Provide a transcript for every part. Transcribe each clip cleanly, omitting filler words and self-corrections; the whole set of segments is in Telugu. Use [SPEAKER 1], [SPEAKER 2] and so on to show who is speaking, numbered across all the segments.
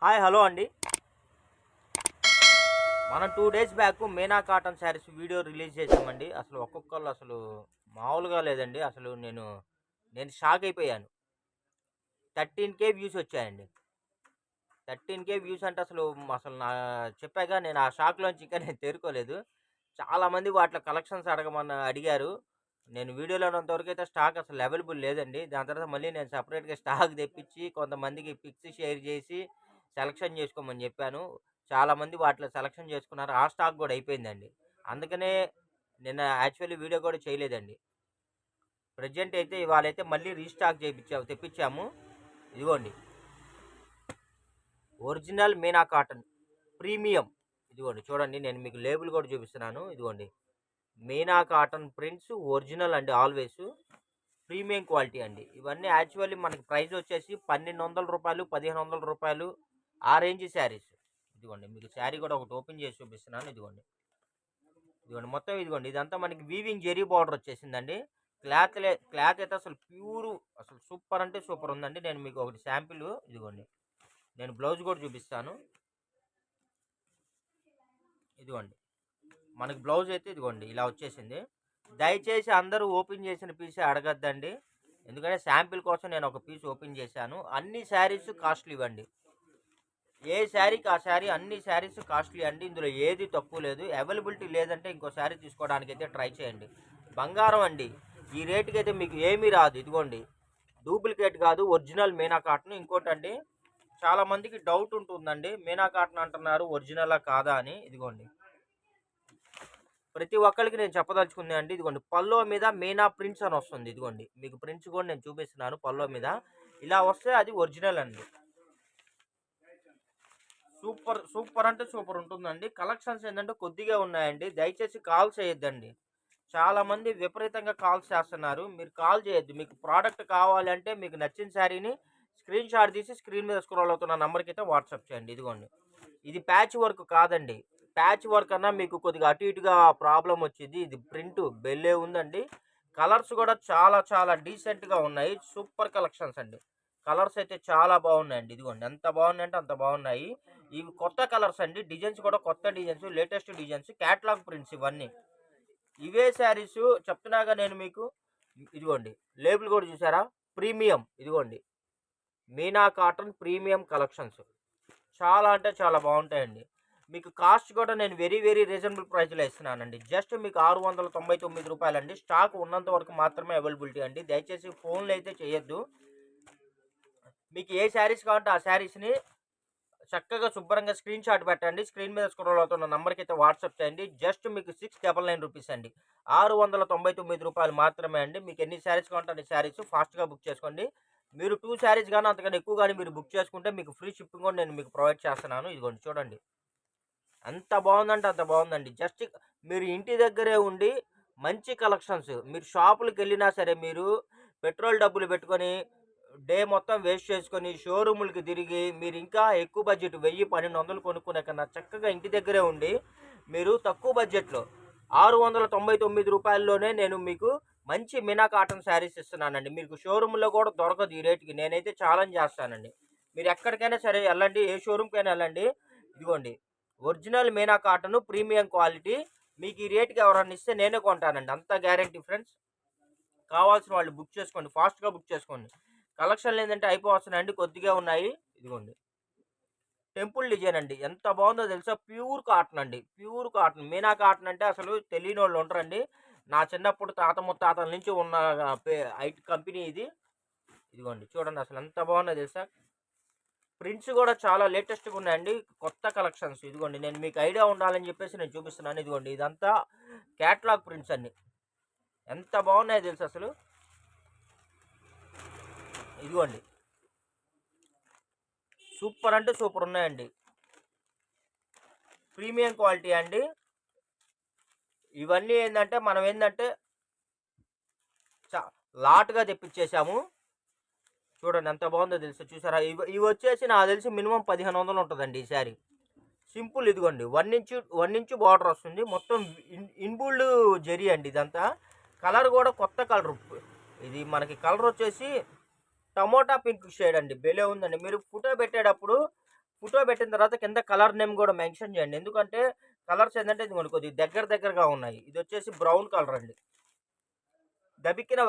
[SPEAKER 1] హాయ్ హలో అండి. మనం 2 days back Meena cotton saris video release చేసామండి. అసలు ఒక్కొక్కళ్ళు అసలు మామూలుగా లేదండి. అసలు నేను షాక్ అయిపోయాను. 13K వ్యూస్ వచ్చాయండి. 13K వ్యూస్ అంటే అసలు చెప్పాగా, నేను ఆ షాక్‌లోంచి ఇంకా నేను తేరుకోలేదు. చాలామంది వాటిలో కలెక్షన్స్ అడిగారు. నేను వీడియోలో ఉన్నంత వరకైతే స్టాక్ అసలు అవైలబుల్ లేదండి. దాని తర్వాత మళ్ళీ నేను సెపరేట్‌గా స్టాక్ తెప్పించి కొంతమందికి పిక్స్ షేర్ చేసి సెలక్షన్ చేసుకోమని చెప్పాను. చాలామంది వాటిలో సెలక్షన్ చేసుకున్నారు. ఆ స్టాక్ కూడా అయిపోయిందండి. అందుకనే నిన్న యాక్చువల్లీ వీడియో కూడా చేయలేదండి. ప్రెజెంట్ అయితే ఇవాళైతే మళ్ళీ రీస్టాక్ తెప్పించాము. ఇదిగోండి, ఒరిజినల్ మీనా కాటన్ ప్రీమియం. ఇదిగోండి చూడండి, నేను మీకు లేబుల్ కూడా చూపిస్తున్నాను. ఇదిగోండి, మీనా కాటన్ ప్రింట్స్ ఒరిజినల్ అండి, ఆల్వేస్ ప్రీమియం క్వాలిటీ అండి. ఇవన్నీ యాక్చువల్లీ మనకి ప్రైస్ వచ్చేసి రూ. 1,200, రూ. 1,500 ఆ రేంజ్ శారీస్. ఇదిగోండి, మీకు శారీ కూడా ఒకటి ఓపెన్ చేసి చూపిస్తున్నాను. ఇదిగోండి, ఇదిగోండి మొత్తం ఇదిగోండి, ఇదంతా మనకి వీవింగ్ జెరీ బార్డర్ వచ్చేసిందండి. క్లాత్ అయితే అసలు ప్యూర్, అసలు సూపర్ అంటే సూపర్ ఉందండి. నేను మీకు ఒకటి శాంపిల్, ఇదిగోండి, నేను బ్లౌజ్ కూడా చూపిస్తాను. ఇదిగోండి, మనకి బ్లౌజ్ అయితే ఇదిగోండి ఇలా వచ్చేసింది. దయచేసి అందరూ ఓపెన్ చేసిన పీసే అడగద్దండి, ఎందుకంటే శాంపిల్ కోసం నేను ఒక పీస్ ఓపెన్ చేశాను. అన్ని శారీస్ కాస్ట్లీ ఇవ్వండి. ఏ శారీకి ఆ శారీ, అన్ని శారీస్ కాస్ట్లీ అండి. ఇందులో ఏది తక్కువ లేదు. అవైలబిలిటీ లేదంటే ఇంకో శారీ తీసుకోవడానికి అయితే ట్రై చేయండి. బంగారం అండి, ఈ రేటుకి అయితే మీకు ఏమీ రాదు. ఇదిగోండి, డూప్లికేట్ కాదు, ఒరిజినల్ మీనా కాటన్. ఇంకోటండి, చాలామందికి డౌట్ ఉంటుందండి, మీనా కాటన్ అంటున్నారు ఒరిజినలా కాదా అని. ఇదిగోండి, ప్రతి ఒక్కరికి నేను చెప్పదలుచుకుంది అండి. ఇదిగోండి, పల్లో మీద మీనా ప్రింట్స్ అని వస్తుంది. ఇదిగోండి, మీకు ప్రింట్స్ కూడా నేను చూపిస్తున్నాను. పల్లో మీద ఇలా వస్తే అది ఒరిజినల్ అండి. సూపర్ సూపర్ అంటే సూపర్ ఉంటుందండి. కలెక్షన్స్ ఏంటంటే కొద్దిగా ఉన్నాయండి. దయచేసి కాల్ చేయొద్దండి. చాలామంది విపరీతంగా కాల్స్ చేస్తున్నారు. మీరు కాల్ చేయొద్దు. మీకు ప్రోడక్ట్ కావాలంటే మీకు నచ్చిన శారీని స్క్రీన్ షాట్ తీసి స్క్రీన్ మీద స్క్రోల్ అవుతున్న నంబర్కి అయితే వాట్సాప్ చేయండి. ఇదిగోండి, ఇది ప్యాచ్ వర్క్ కాదండి. ప్యాచ్ వర్క్ అన్నా మీకు కొద్దిగా అటు ఇటుగా ప్రాబ్లం వచ్చింది. ఇది ప్రింట్ బెల్లే ఉందండి. కలర్స్ కూడా చాలా చాలా డీసెంట్గా ఉన్నాయి. సూపర్ కలెక్షన్స్ అండి. కలర్స్ అయితే చాలా బాగున్నాయండి. ఇదిగోండి, ఎంత బాగున్నాయంటే అంత బాగున్నాయి. ఇవి కొత్త కలర్స్ అండి. డిజైన్స్ కూడా కొత్త designs, latest designs, catalogue prints ఇవన్నీ. ఇవే శారీస్ చెప్తున్నాగా నేను మీకు. ఇదిగోండి, లేబుల్ కూడా చూసారా, ప్రీమియం. ఇదిగోండి, మీనా కాటన్ ప్రీమియం కలెక్షన్స్ చాలా అంటే చాలా బాగుంటాయండి. మీకు కాస్ట్ కూడా నేను వెరీ వెరీ రీజనబుల్ ప్రైస్లో ఇస్తున్నానండి. జస్ట్ మీకు రూ. 699 అండి. స్టాక్ ఉన్నంత వరకు మాత్రమే అవైలబిలిటీ అండి. దయచేసి ఫోన్లు అయితే చేయొద్దు. మీకు ఏ శారీస్ కావాలంటే ఆ శారీస్ని చక్కగా శుభ్రంగా స్క్రీన్ షాట్ పెట్టండి. స్క్రీన్ మీద స్క్రోల్ అవుతున్న నంబర్కి అయితే వాట్సాప్ చేయండి. జస్ట్ మీకు 699 రూపీస్ అండి. రూ. 699 మాత్రమే అండి. మీకు ఎన్ని శారీస్ కావాలంటే అన్ని శారీస్ ఫాస్ట్గా బుక్ చేసుకోండి. మీరు 2 శారీస్ కానీ అంతకన్నా ఎక్కువ కానీ మీరు బుక్ చేసుకుంటే మీకు ఫ్రీ షిప్పింగ్ కూడా నేను మీకు ప్రొవైడ్ చేస్తున్నాను. ఇదిగోండి చూడండి, ఎంత బాగుందంటే అంత బాగుందండి. జస్ట్ మీరు ఇంటి దగ్గరే ఉండి మంచి కలెక్షన్స్, మీరు షాపులకు వెళ్ళినా సరే, మీరు పెట్రోల్ డబ్బులు పెట్టుకొని డే మొత్తం వేస్ట్ చేసుకొని షోరూములకి తిరిగి మీరు ఇంకా ఎక్కువ బడ్జెట్ 1000-1200 కొనుక్కునే కన్నా చక్కగా ఇంటి దగ్గరే ఉండి మీరు తక్కువ బడ్జెట్లో రూ. 699 నేను మీకు మంచి మినా కాటన్ శారీస్ ఇస్తున్నానండి. మీకు షోరూంలో కూడా దొరకదు ఈ రేటుకి. నేనైతే ఛాలెంజ్ చేస్తానండి. మీరు ఎక్కడికైనా సరే వెళ్ళండి, ఏ షోరూమ్కైనా వెళ్ళండి. ఇదిగోండి, original Meena cotton premium quality. మీకు ఈ రేటుకి ఎవరన్నా ఇస్తే నేనే కొంటానండి, అంత గ్యారంటీ ఫ్రెండ్స్. కావాల్సిన వాళ్ళు బుక్ చేసుకోండి, ఫాస్ట్గా బుక్ చేసుకోండి. కలెక్షన్లు ఏంటంటే అయిపోవస్తున్నాయండి, కొద్దిగా ఉన్నాయి. ఇదిగోండి, టెంపుల్ డిజైన్ అండి, ఎంత బాగుందో తెలుసా. ప్యూర్ కాటన్ అండి, ప్యూర్ కాటన్. మీనా కాటన్ అంటే అసలు తెలియని వాళ్ళు ఉంటారండి. నా చిన్నప్పుడు తాత ముత్తాతల నుంచి ఉన్న ఐటీ కంపెనీ ఇది. ఇదిగోండి చూడండి, అసలు ఎంత బాగుందో తెలుసా. ప్రింట్స్ కూడా చాలా లేటెస్ట్గా ఉన్నాయండి, కొత్త కలెక్షన్స్. ఇదిగోండి, నేను మీకు ఐడియా ఉండాలని చెప్పేసి నేను చూపిస్తున్నాను. ఇదిగోండి, ఇదంతా క్యాట్లాగ్ ప్రింట్స్ అండి, ఎంత బాగున్నాయో తెలుసు అసలు. ఇదిగోండి, సూపర్ అంటే సూపర్ ఉన్నాయండి, ప్రీమియం క్వాలిటీ అండి. ఇవన్నీ ఏంటంటే మనం ఏంటంటే లాట్గా తెప్పించేసాము. చూడండి ఎంత బాగుందో తెలుసు, చూసారా. ఇవి వచ్చేసి నాకు తెలిసి మినిమం 1500 ఉంటుందండి ఈ శారీ. సింపుల్. ఇదిగోండి, 1 ఇంచు బార్డర్ వస్తుంది. మొత్తం ఇన్బుల్డ్ జెరీ అండి ఇదంతా. కలర్ కూడా కొత్త కలర్. ఇది మనకి కలర్ వచ్చేసి టమోటా పింక్ షేడ్ అండి, బెలే ఉందండి. మీరు ఫోటో పెట్టేటప్పుడు ఫోటో పెట్టిన తర్వాత కింద కలర్ నేమ్ కూడా మెన్షన్ చేయండి. ఎందుకంటే కలర్స్ ఏంటంటే ఇది మనకు కొద్దిగా దగ్గరగా ఉన్నాయి. ఇది వచ్చేసి బ్రౌన్ కలర్ అండి. దబిక్కిన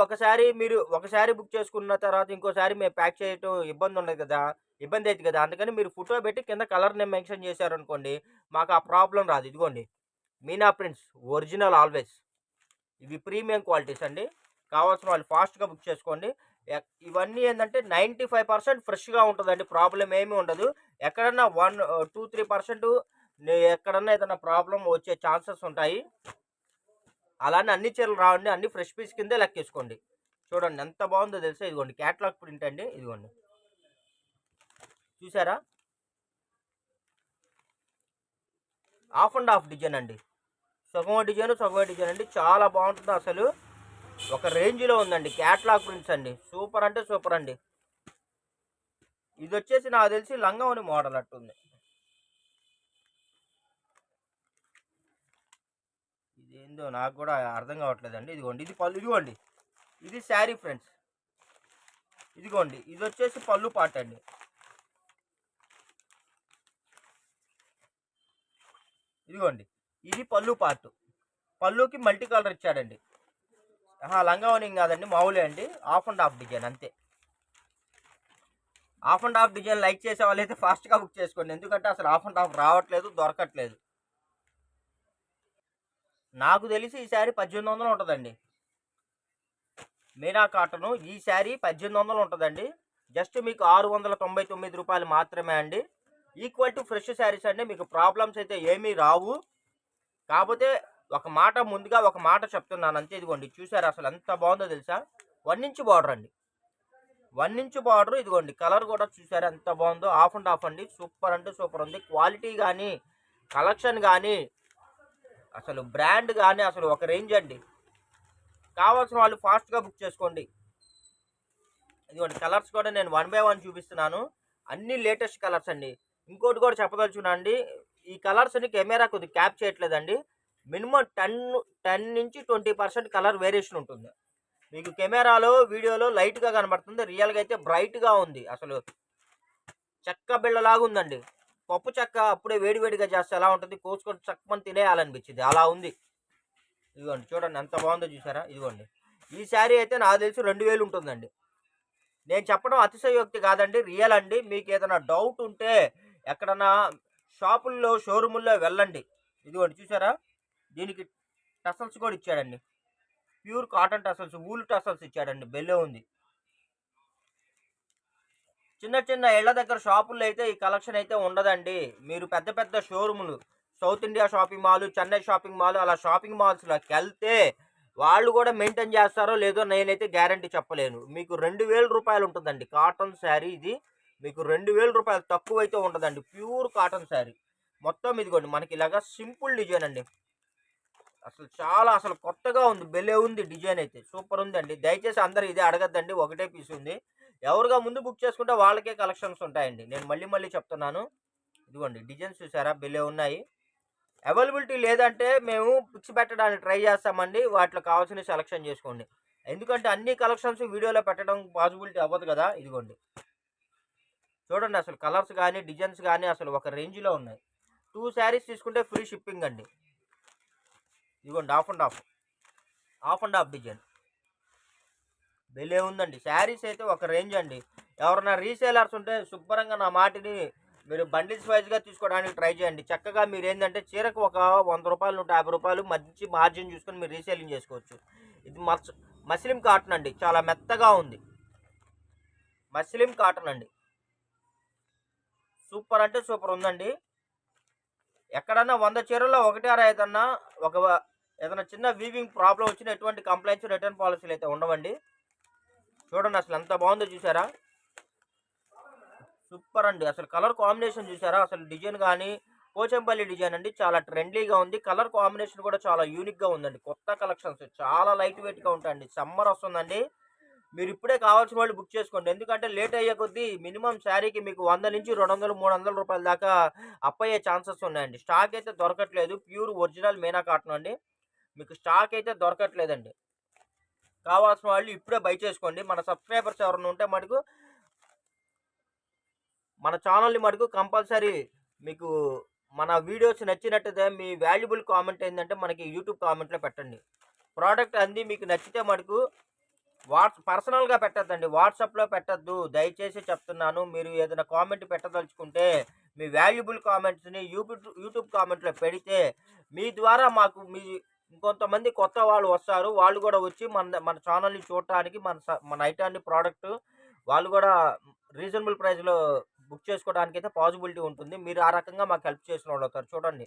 [SPEAKER 1] ఒకసారి బుక్ చేసుకున్న తర్వాత ఇంకోసారి మేము ప్యాక్ చేయటం ఇబ్బంది అవుతుంది కదా! అందుకని మీరు ఫోటో పెట్టి కింద కలర్ నేమ్ మెన్షన్ చేశారనుకోండి, మాకు ఆ ప్రాబ్లమ్ రాదు. ఇదిగోండి మీనా ప్రింట్స్ ఒరిజినల్ ఆల్వేస్. ఇవి ప్రీమియం క్వాలిటీస్ అండి. కావాల్సిన వాళ్ళు ఫాస్ట్‌గా బుక్ చేసుకోండి. ఇవన్నీ ఏందంటే 95% ఫ్రెష్‌గా ఉంటదండి. ప్రాబ్లమ్ ఏమీ ఉండదు. ఎక్కడన్నా 2, 3% ఎక్కడన్నా ఏదైనా ప్రాబ్లమ్ వచ్చే ఛాన్సెస్ ఉంటాయి. అలానే అన్ని చీరలు రావండి. అన్ని ఫ్రెష్ పీస్ కిందే లెక్కేసుకోండి. చూడండి ఎంత బాగుందో తెలుసా? ఇదిగోండి క్యాటలాగ్ ప్రింట్ అండి. ఇదిగోండి చూసారా? హాఫ్ అండ్ హాఫ్ డిజైన్ అండి. సగం డిజైన్ అండి. చాలా బాగుంటుంది అసలు. ఒక రేంజ్లో ఉందండి. క్యాటలాగ్ ప్రింట్స్ అండి. సూపర్ అంటే సూపర్ అండి. ఇది వచ్చేసి నాకు తెలిసి లంగావోని మోడల్ అట్టుంది. ఇదేందో నాకు కూడా అర్థం కావట్లేదండి. ఇదిగోండి ఇది పళ్ళు. ఇదిగోండి ఇది శారీ ఫ్రెండ్స్. ఇదిగోండి ఇది వచ్చేసి పళ్ళు పార్ట్ అండి. ఇదిగోండి ఇది పళ్ళు పార్ట్. పళ్ళుకి మల్టీ కలర్ ఇచ్చాడండి. లంగావోని కాదండి, మామూలే అండి. హాఫ్ అండ్ హాఫ్ డిజైన్ అంతే. Half and half design like చేసే వాళ్ళైతే ఫాస్ట్గా బుక్ చేసుకోండి. ఎందుకంటే అసలు హాఫ్ అండ్ హాఫ్ రావట్లేదు, దొరకట్లేదు. నాకు తెలిసి ఈ శారీ 1800 ఉంటుందండి. మీనా కాటను ఈ శారీ 1800 ఉంటుందండి. జస్ట్ మీకు 699 రూపాయలు మాత్రమే అండి. ఈక్వల్ టు ఫ్రెష్ శారీస్ అండి. మీకు ప్రాబ్లమ్స్ అయితే ఏమీ రావు. కాకపోతే ముందుగా ఒక మాట చెప్తున్నాను అంతే. ఇదిగోండి చూసారా అసలు ఎంత బాగుందో తెలుసా? 1 ఇంచ్ బార్డర్ అండి. 1 ఇంచ్ బార్డర్. ఇదిగోండి కలర్ కూడా చూసారా ఎంత బాగుందో? హాఫ్ అండ్ హాఫ్ అండి. సూపర్ అంటే సూపర్ ఉంది. క్వాలిటీ కానీ, కలెక్షన్ కానీ, అసలు బ్రాండ్ కానీ అసలు ఒక రేంజ్ అండి. కావాల్సిన వాళ్ళు ఫాస్ట్గా బుక్ చేసుకోండి. ఇదిగోండి కలర్స్ కూడా నేను 1 బై 1 చూపిస్తున్నాను. అన్ని లేటెస్ట్ కలర్స్ అండి. ఇంకోటి కూడా చెప్పదలుచుకున్నాండి, ఈ కలర్స్ని కెమెరా కొద్దిగా క్యాప్ చేయట్లేదండి. మినిమం 10 నుంచి 20% కలర్ వేరియేషన్ ఉంటుంది. మీకు కెమెరాలో వీడియోలో లైట్గా కనబడుతుంది. రియల్గా అయితే బ్రైట్గా ఉంది. అసలు చెక్క బిళ్ళలాగా ఉందండి. పప్పు చెక్క అప్పుడే వేడివేడిగా చేస్తే ఎలా ఉంటుంది, కోసుకొని చక్కమని తినేయాలనిపించింది అలా ఉంది. ఇదిగోండి చూడండి ఎంత బాగుందో చూసారా? ఇదిగోండి ఈ శారీ అయితే నాకు తెలిసి 2000 ఉంటుందండి. నేను చెప్పడం అతిశయోక్తి కాదండి, రియల్ అండి. మీకు ఏదైనా డౌట్ ఉంటే ఎక్కడన్నా షాపుల్లో షోరూముల్లో వెళ్ళండి. ఇదిగోండి చూసారా? దీనికి టసల్స్ కూడా ఇచ్చాడండి. Pure cotton tassels, wool tassels ఇచ్చాడండి. బెల్లే ఉంది. చిన్న ఇళ్ల దగ్గర షాపుల్లో అయితే ఈ కలెక్షన్ అయితే ఉండదండి. మీరు పెద్ద షోరూములు, south India shopping mall, Chennai shopping mall, అలా షాపింగ్ మాల్స్లోకి వెళ్తే వాళ్ళు కూడా మెయింటైన్ చేస్తారో లేదో నేనైతే గ్యారంటీ చెప్పలేను. మీకు 2000 రూపాయలు ఉంటుందండి కాటన్ శారీ. ఇది మీకు 2000 రూపాయలు తక్కువ అయితే ఉండదండి. ప్యూర్ కాటన్ శారీ మొత్తం. ఇదిగోండి మనకి ఇలాగా సింపుల్ డిజైన్ అండి. అసలు కొత్తగా ఉంది. భలే ఉంది డిజైన్ అయితే. సూపర్ ఉందండి. దయచేసి అందరూ ఇదే అడగద్దండి. ఒకటే పీస్ ఉంది. ఎవరుగా ముందు బుక్ చేసుకుంటే వాళ్ళకే కలెక్షన్స్ ఉంటాయండి. నేను మళ్ళీ చెప్తున్నాను. ఇదిగోండి డిజైన్స్ చూసారా? భలే ఉన్నాయి. అవైలబిలిటీ లేదంటే మేము పిక్స్ పెట్టడానికి ట్రై చేస్తామండి. వాటిలో కావాల్సినవి సెలెక్షన్ చేసుకోండి. ఎందుకంటే అన్ని కలెక్షన్స్ వీడియోలో పెట్టడం పాసిబిలిటీ అవ్వదు కదా. ఇదిగోండి చూడండి అసలు కలర్స్ కానీ, డిజైన్స్ కానీ అసలు ఒక రేంజ్లో ఉన్నాయి. 2 శారీస్ తీసుకుంటే ఫ్రీ షిప్పింగ్ అండి. ఇదిగోండి హాఫ్ అండ్ హాఫ్ డిజైన్. భలే ఉందండి. శారీస్ అయితే ఒక రేంజ్ అండి. ఎవరైనా రీసేలర్స్ ఉంటే శుభ్రంగా నా మాటిని మీరు బండిల్స్ వైజ్గా తీసుకోవడానికి ట్రై చేయండి. చక్కగా మీరు ఏంటంటే చీరకు ఒక 100 రూపాయలు, 150 రూపాయలు మంచి మార్జిన్ చూసుకొని మీరు రీసేలింగ్ చేసుకోవచ్చు. ఇది మస్లిం కాటన్ అండి. చాలా మెత్తగా ఉంది. మస్లిం కాటన్ అండి. సూపర్ అంటే సూపర్ ఉందండి. ఎక్కడన్నా 100 చీరల్లో 1 ఆర్ ఏదైనా చిన్న వీవింగ్ ప్రాబ్లం వచ్చిన ఎటువంటి కంప్లైంట్స్, రిటర్న్ పాలసీలు అయితే ఉండవండి. చూడండి అసలు ఎంత బాగుందో చూసారా? సూపర్ అండి. అసలు కలర్ కాంబినేషన్ చూసారా? అసలు డిజైన్ కానీ పోచంపల్లి డిజైన్ అండి. చాలా ట్రెండీగా ఉంది. కలర్ కాంబినేషన్ కూడా చాలా యూనిక్గా ఉందండి. కొత్త కలెక్షన్స్ చాలా లైట్ వెయిట్గా ఉంటాయండి. సమ్మర్ వస్తుందండి. మీరు ఇప్పుడే కావాల్సిన వాళ్ళు బుక్ చేసుకోండి. ఎందుకంటే లేట్ అయ్యే కొద్దీ మినిమం శారీకి మీకు 100 నుంచి 200, 300 రూపాయల దాకా అప్ అయ్యే ఛాన్సెస్ ఉన్నాయండి. స్టాక్ అయితే దొరకట్లేదు. ప్యూర్ ఒరిజినల్ మీనా కాటన్ అండి. మీకు స్టాక్ అయితే దొరకట్లేదండి. కావాల్సిన వాళ్ళు ఇప్పుడే బై చేసుకోండి. మన సబ్స్క్రైబర్స్ ఎవరైనా ఉంటే మటుకు మన ఛానల్ని మటుకు కంపల్సరీ మీకు మన వీడియోస్ నచ్చినట్టయితే మీ వాల్యుబుల్ కామెంట్ ఏంటంటే మనకి యూట్యూబ్ కామెంట్లో పెట్టండి. ప్రోడక్ట్ అంది మీకు నచ్చితే మటుకు పర్సనల్గా పెట్టద్దండి, వాట్సాప్లో పెట్టద్దు, దయచేసి చెప్తున్నాను. మీరు ఏదైనా కామెంట్ పెట్టదలుచుకుంటే మీ వాల్యుబుల్ కామెంట్స్ని యూట్యూబ్ కామెంట్లో పెడితే మీ ద్వారా మాకు ఇంకొంతమంది కొత్త వాళ్ళు వస్తారు. వాళ్ళు కూడా వచ్చి మన ఛానల్ని చూడటానికి మన ఐటాన్ని ప్రోడక్ట్ వాళ్ళు కూడా రీజనబుల్ ప్రైస్లో బుక్ చేసుకోవడానికి అయితే పాసిబిలిటీ ఉంటుంది. మీరు ఆ రకంగా మాకు హెల్ప్ చేసిన వాళ్ళు అవుతారు. చూడండి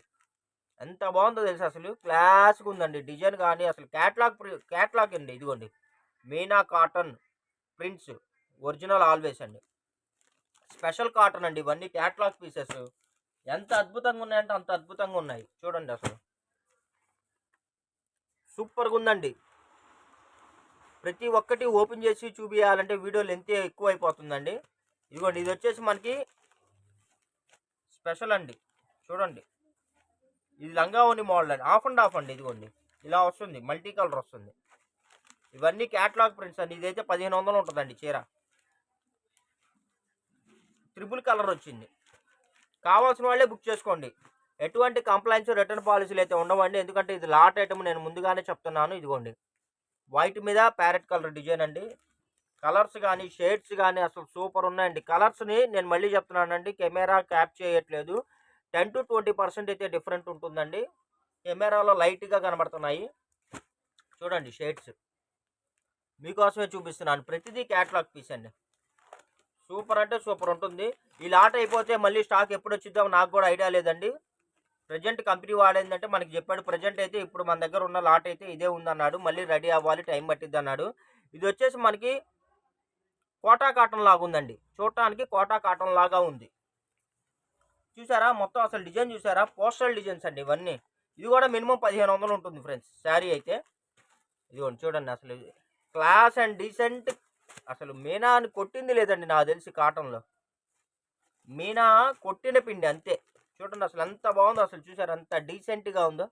[SPEAKER 1] ఎంత బాగుందో తెలుసు, అసలు క్లాస్గా ఉందండి డిజైన్ కానీ. అసలు క్యాట్లాగ్ అండి, ఇదిగోండి Meena cotton prints original always అండి, స్పెషల్ కాటన్ అండి. ఇవన్నీ క్యాట్లాగ్ పీసెస్ ఎంత అద్భుతంగా ఉన్నాయంటే అంత అద్భుతంగా ఉన్నాయి. చూడండి అసలు సూపర్గా ఉందండి. ప్రతి ఒక్కటి ఓపెన్ చేసి చూపించాలంటే వీడియో లెంత్ ఎక్కువ అయిపోతుందండి. ఇదిగోండి ఇది వచ్చేసి మనకి స్పెషల్ అండి. చూడండి ఇది లంగావోని మోడల్ అండి, ఆఫ్ అండ్ ఆఫ్ అండి. ఇదిగోండి ఇలా వస్తుంది, మల్టీ కలర్ వస్తుంది. ఇవన్నీ క్యాట్లాగ్ ప్రింట్స్ అండి. ఇదైతే 1500 ఉంటుందండి చీర. ట్రిపుల్ కలర్ వచ్చింది. కావాల్సిన వాళ్ళే బుక్ చేసుకోండి. ఎటువంటి కంప్లైంట్స్ రిటర్న్ పాలసీలు అయితే ఉండవండి, ఎందుకంటే ఇది లాట్ ఐటమ్, నేను ముందుగానే చెప్తున్నాను. ఇదిగోండి వైట్ మీద ప్యారెట్ కలర్ డిజైన్ అండి. కలర్స్ కానీ షేడ్స్ కానీ అసలు సూపర్ ఉన్నాయండి. కలర్స్ని నేను మళ్ళీ చెప్తున్నానండి, కెమెరా క్యాప్ చేయట్లేదు. 10 to 20% అయితే డిఫరెంట్ ఉంటుందండి. కెమెరాలో లైట్గా కనబడుతున్నాయి. చూడండి షేడ్స్ మీకోసమే చూపిస్తున్నాను. ప్రతిదీ క్యాట్లాగ్ పీస్ అండి. సూపర్ అంటే సూపర్ ఉంటుంది. ఈ లాట్ అయిపోతే మళ్ళీ స్టాక్ ఎప్పుడు వచ్చిద్దాం నాకు కూడా ఐడియా లేదండి. ప్రజెంట్ కంపెనీ వాడేందంటే మనకి చెప్పాడు, ప్రజెంట్ అయితే ఇప్పుడు మన దగ్గర ఉన్న లాట్ అయితే ఇదే ఉందన్నాడు. మళ్ళీ రెడీ అవ్వాలి, టైం పట్టిద్ది అన్నాడు. ఇది వచ్చేసి మనకి కోటా కాటన్ లాగా ఉందండి. చూడటానికి కోటా కాటన్ లాగా ఉంది. చూసారా మొత్తం అసలు డిజైన్ చూసారా, పోస్టల్ డిజైన్స్ అండి ఇవన్నీ. ఇది కూడా మినిమం 1500 ఉంటుంది ఫ్రెండ్స్ శారీ అయితే. ఇదిగోండి చూడండి అసలు క్లాస్ అండ్ డీసెంట్. అసలు మీనా అని కొట్టింది లేదండి నాకు తెలిసి కాటన్లో. మీనా కొట్టిన పిండి అంతే. చూడండి అసలు ఎంత బాగుందో, అసలు చూసారు ఎంత డీసెంట్గా ఉందో.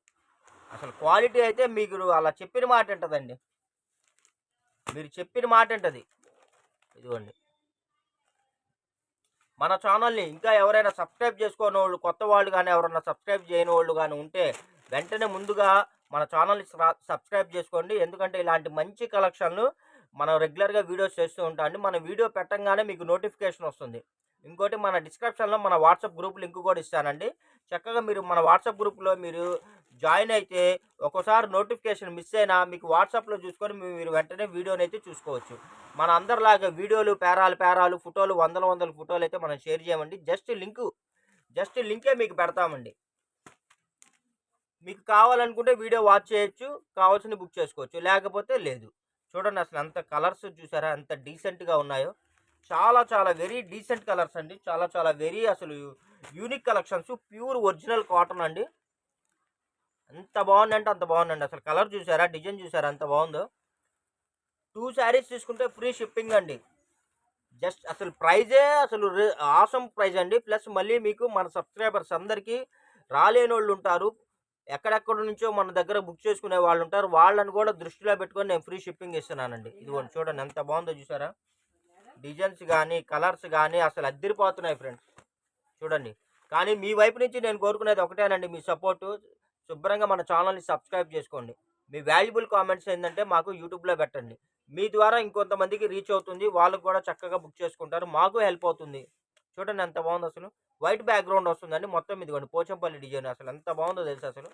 [SPEAKER 1] అసలు క్వాలిటీ అయితే మీకు అలా చెప్పిన మాట ఉంటుందండి, మీరు చెప్పిన మాట ఉంటుంది. ఇదిగోండి మన ఛానల్ని ఇంకా ఎవరైనా సబ్స్క్రైబ్ చేసుకోని వాళ్ళు, కొత్త వాళ్ళు కానీ ఎవరైనా సబ్స్క్రైబ్ చేయని వాళ్ళు కానీ ఉంటే వెంటనే ముందుగా మన ఛానల్ని సబ్స్క్రైబ్ చేసుకోండి. ఎందుకంటే ఇలాంటి మంచి కలెక్షన్లు మనం రెగ్యులర్గా వీడియోస్ చేస్తూ ఉంటామండి. మన వీడియో పెట్టంగానే మీకు నోటిఫికేషన్ వస్తుంది. ఇంకోటి మన డిస్క్రిప్షన్లో మన వాట్సాప్ గ్రూప్ లింక్ కూడా ఇస్తానండి. చక్కగా మీరు మన వాట్సాప్ గ్రూప్లో మీరు జాయిన్ అయితే ఒక్కోసారి నోటిఫికేషన్ మిస్ అయినా మీకు వాట్సాప్లో చూసుకొని మీరు వెంటనే వీడియోని అయితే చూసుకోవచ్చు. మన అందరిలాగా వీడియోలు పేరాలు ఫోటోలు వందల ఫోటోలు అయితే మనం షేర్ చేయమండి. జస్ట్ లింకే మీకు పెడతామండి. మీకు కావాలనుకుంటే వీడియో వాచ్ చేయొచ్చు, కావాల్సిన బుక్ చేసుకోవచ్చు, లేకపోతే లేదు. చూడండి అసలు అంత కలర్స్ చూసారా ఎంత డీసెంట్గా ఉన్నాయో. చాలా వెరీ డీసెంట్ కలర్స్ అండి. చాలా వెరీ అసలు unique collections. Pure original cotton అండి. ఎంత బాగుందంటే అంత బాగుందండి. అసలు కలర్ చూసారా, డిజైన్ చూసారా ఎంత బాగుందో. 2 శారీస్ తీసుకుంటే ఫ్రీ షిప్పింగ్ అండి. జస్ట్ అసలు ప్రైజే అసలు ఆసమ్ ప్రైజ్ అండి. ప్లస్ మళ్ళీ మీకు మన సబ్స్క్రైబర్స్ అందరికీ రాలేని వాళ్ళు ఉంటారు, ఎక్కడెక్కడ నుంచో మన దగ్గర బుక్ చేసుకునే వాళ్ళు ఉంటారు. వాళ్ళని కూడా దృష్టిలో పెట్టుకొని నేను ఫ్రీ షిప్పింగ్ ఇస్తున్నానండి. ఇదిగోండి చూడండి ఎంత బాగుందో చూసారా. డిజైన్స్ కానీ కలర్స్ కానీ అసలు అద్దరిపోతున్నాయి ఫ్రెండ్స్. చూడండి కానీ మీ వైపు నుంచి నేను కోరుకునేది ఒకటేనండి, మీ సపోర్టు. శుభ్రంగా మన ఛానల్ని సబ్స్క్రైబ్ చేసుకోండి. మీ వాల్యుబుల్ కామెంట్స్ ఏంటంటే మాకు యూట్యూబ్లో పెట్టండి. మీ ద్వారా ఇంకొంతమందికి రీచ్ అవుతుంది, వాళ్ళకు కూడా చక్కగా బుక్ చేసుకుంటారు, మాకు హెల్ప్ అవుతుంది. చూడండి ఎంత బాగుందో. అసలు వైట్ బ్యాక్గ్రౌండ్ వస్తుందండి మొత్తం. ఇదిగోండి పోచంపల్లి డిజైన్. అసలు ఎంత బాగుందో తెలుసు. అసలు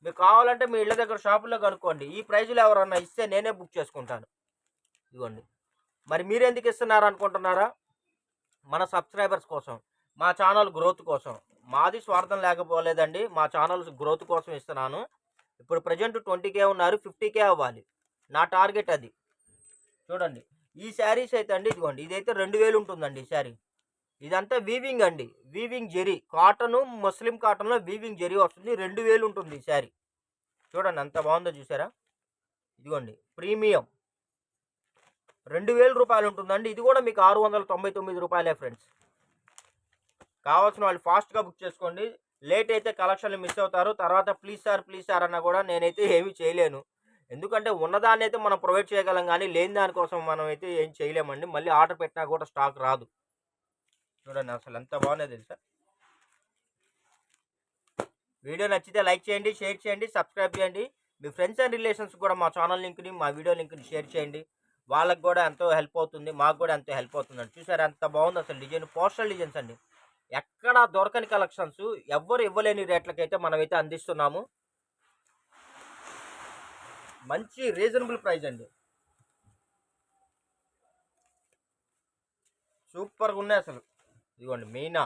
[SPEAKER 1] మీకు కావాలంటే మీ ఇళ్ళ దగ్గర షాపుల్లో కనుక్కోండి. ఈ ప్రైజ్లో ఎవరన్నా ఇస్తే నేనే బుక్ చేసుకుంటాను. ఇదిగోండి మరి మీరెందుకు ఇస్తున్నారు అనుకుంటున్నారా? మన సబ్స్క్రైబర్స్ కోసం, మా ఛానల్ గ్రోత్ కోసం. మాది స్వార్థం లేకపోలేదండి, మా ఛానల్ గ్రోత్ కోసం ఇస్తున్నాను. ఇప్పుడు ప్రజెంట్ 20K ఉన్నారు, 50K అవ్వాలి నా టార్గెట్ అది. చూడండి ఈ శారీస్ అయితే అండి, ఇదిగోండి ఇదైతే 2000 ఉంటుందండి ఈ శారీ. ఇదంతా వీవింగ్ అండి, వీవింగ్ జెరీ కాటను, ముస్లిం కాటన్లో వీవింగ్ జెరీ వస్తుంది. 2000 ఉంటుంది ఈ శారీ. చూడండి ఎంత బాగుందో చూసారా. ఇదిగోండి ప్రీమియం 2000 రూపాయలు ఉంటుందండి. ఇది కూడా మీకు 699 రూపాయలే ఫ్రెండ్స్. కావాల్సిన వాళ్ళు ఫాస్ట్గా బుక్ చేసుకోండి. లేట్ అయితే కలెక్షన్లు మిస్ అవుతారు. తర్వాత ప్లీజ్ సార్ అన్నా కూడా నేనైతే ఏమీ చేయలేను. ఎందుకంటే ఉన్నదాన్ని అయితే మనం ప్రొవైడ్ చేయగలం, కానీ లేని దానికోసం మనం అయితే ఏం చేయలేమండి. మళ్ళీ ఆర్డర్ పెట్టినా కూడా స్టాక్ రాదు. చూడండి అసలు ఎంత బాగున్నాయి తెలుసా. వీడియో నచ్చితే లైక్ చేయండి, షేర్ చేయండి, సబ్స్క్రైబ్ చేయండి. మీ ఫ్రెండ్స్ అండ్ రిలేషన్స్ కూడా మా ఛానల్ లింక్ని, మా వీడియో లింక్ని షేర్ చేయండి. వాళ్ళకి కూడా ఎంతో హెల్ప్ అవుతుంది, మాకు కూడా ఎంతో హెల్ప్ అవుతుందండి. చూసారా ఎంత బాగుంది అసలు డిజైన్, పోస్టల్ డిజైన్స్ అండి. ఎక్కడా దొరకని కలెక్షన్స్, ఎవ్వరు ఇవ్వలేని రేట్లకైతే మనమైతే అందిస్తున్నాము. మంచి రీజనబుల్ ప్రైస్ అండి. సూపర్గా ఉన్నాయి అసలు. ఇదిగోండి మీనా,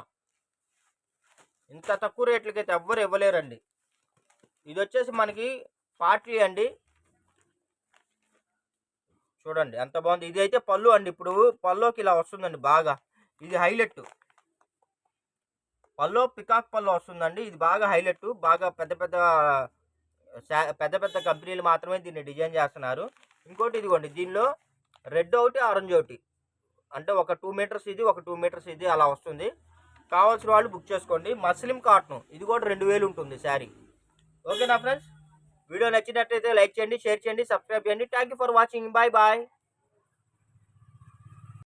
[SPEAKER 1] ఇంత తక్కువ రేట్లకైతే ఎవ్వరు ఇవ్వలేరండి. ఇది వచ్చేసి మనకి పార్టీ అండి. చూడండి ఎంత బాగుంది. ఇది అయితే పళ్ళు అండి. ఇప్పుడు పళ్ళుకి ఇలా వస్తుందండి బాగా. ఇది హైలైట్. పళ్ళు పికాక్ పళ్ళు వస్తుందండి. ఇది బాగా హైలైట్. బాగా పెద్ద పెద్ద పెద్ద పెద్ద కంపెనీలు మాత్రమే దీన్ని డిజైన్ చేస్తున్నారు. ఇంకోటి ఇదిగోండి, దీనిలో రెడ్ ఒకటి, ఆరెంజ్ ఒకటి, అంటే ఒక 2 మీటర్స్ ఇది, ఒక 2 మీటర్స్ ఇది అలా వస్తుంది. కావాల్సిన వాళ్ళు బుక్ చేసుకోండి. మస్లిం కాటన్, ఇది కూడా 2000 ఉంటుంది శారీ. ఓకేనా ఫ్రెండ్స్, వీడియో నచ్చినట్లయితే లైక్ చేయండి, షేర్ చేయండి, సబ్స్క్రైబ్ చేయండి. Thank you for watching. Bye bye.